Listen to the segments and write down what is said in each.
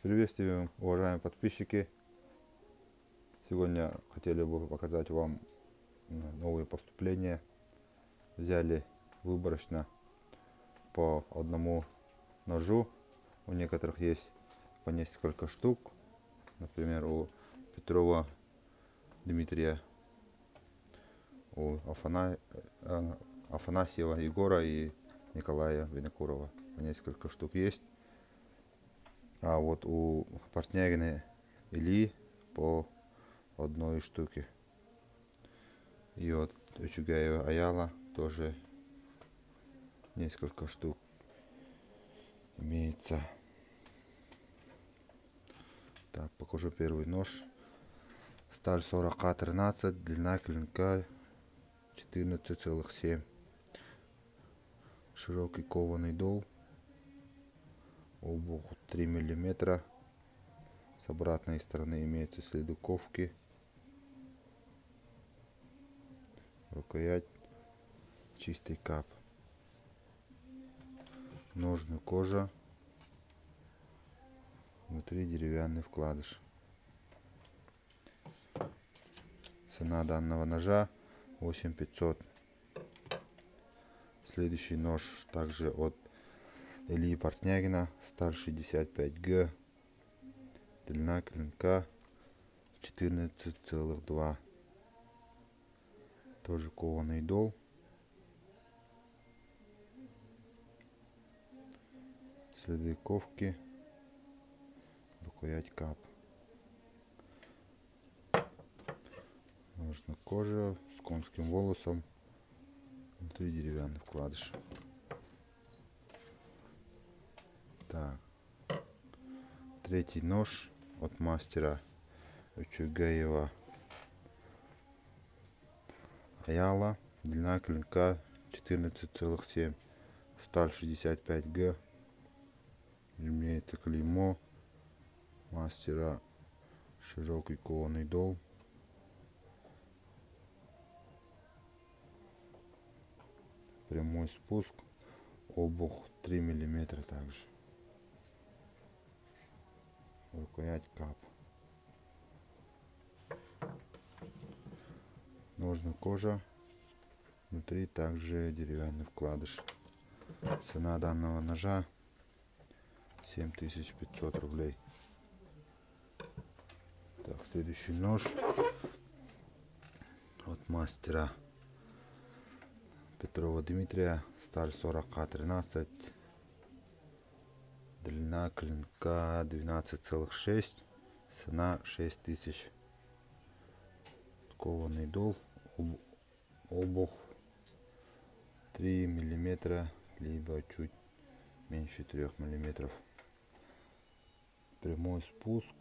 Приветствую, уважаемые подписчики. Сегодня хотели бы показать вам новые поступления. Взяли выборочно по одному ножу. У некоторых есть по несколько штук. Например, у Петрова Дмитрия, у Афанасьева Егора и Николая Винокурова по несколько штук есть. А вот у Портнягина Ильи по одной штуке. И вот у Чугаева Аяла тоже несколько штук имеется. Так, покажу первый нож. Сталь 40К13, длина клинка 14,7. Широкий кованый дол. Обух 3 мм. С обратной стороны имеются следы ковки. Рукоять чистый кап. Ножны кожа. Внутри деревянный вкладыш. Цена данного ножа 8500. Следующий нож также от Ильи Портнягина. Сталь 65Г. Длина клинка 14,2. Тоже кованый дол. Следы ковки. Рукоять кап. Ножна кожа с конским волосом. Внутри деревянный вкладыш. Так. Третий нож от мастера Чугаева Аяла. Длина клинка 14,7. Сталь 65Г. Имеется клеймо мастера. Широкий кованый дол. Прямой спуск. Обух 3 мм также. Рукоять кап. Ножны кожа. Внутри также деревянный вкладыш. Цена данного ножа 7500 рублей. Так, следующий нож от мастера Петрова Дмитрия. Сталь 40К13. Длина клинка 12,6. Цена 6000. Кованый дол. Обух 3 мм, либо чуть меньше 3 мм. Прямой спуск.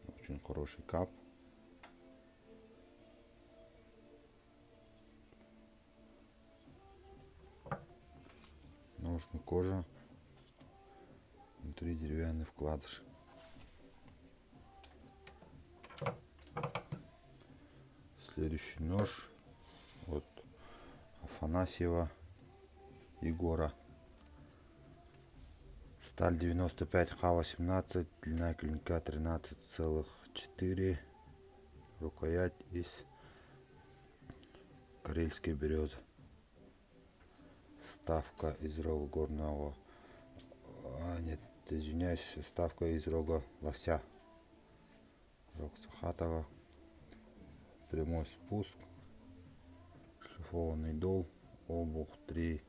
Очень хороший кап. Ножны кожа. Внутри деревянный вкладыш. Следующий нож от Афанасьева Егора. Сталь 95Х18. Длина клинка 13,4. Рукоять из карельской березы. Вставка из рога горного. Нет, извиняюсь, вставка из рога лося. Рог Сахатова. Прямой спуск. Шлифованный дол. Обух 3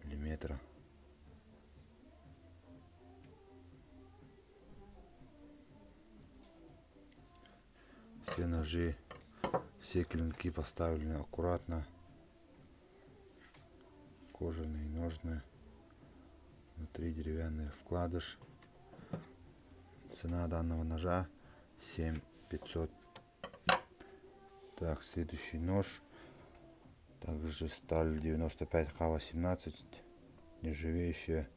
мм. Все ножи, все клинки поставлены аккуратно. Кожаные ножны. Внутри деревянный вкладыш. Цена данного ножа 7500. Так, следующий нож. Также сталь 95Х18. Нержавеющая.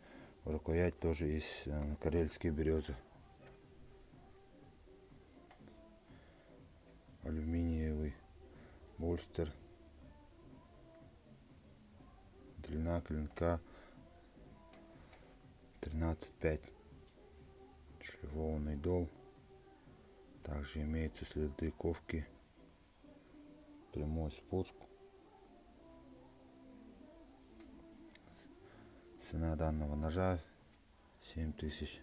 Рукоять тоже из карельской березы. Алюминиевый больстер. Длина клинка 13,5. Шлифованный дол. Также имеются следы ковки. Прямой спуск. Цена данного ножа 7000.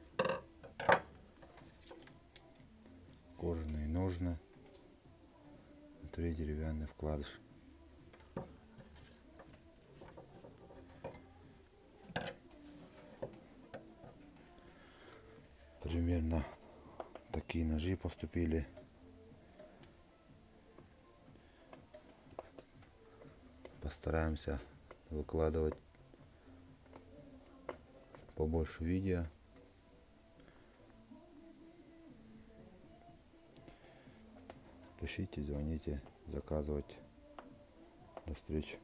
Кожаные ножны. Внутри деревянный вкладыш. Примерно такие ножи поступили. Постараемся выкладывать побольше видео. Пишите, звоните, заказывайте. До встречи.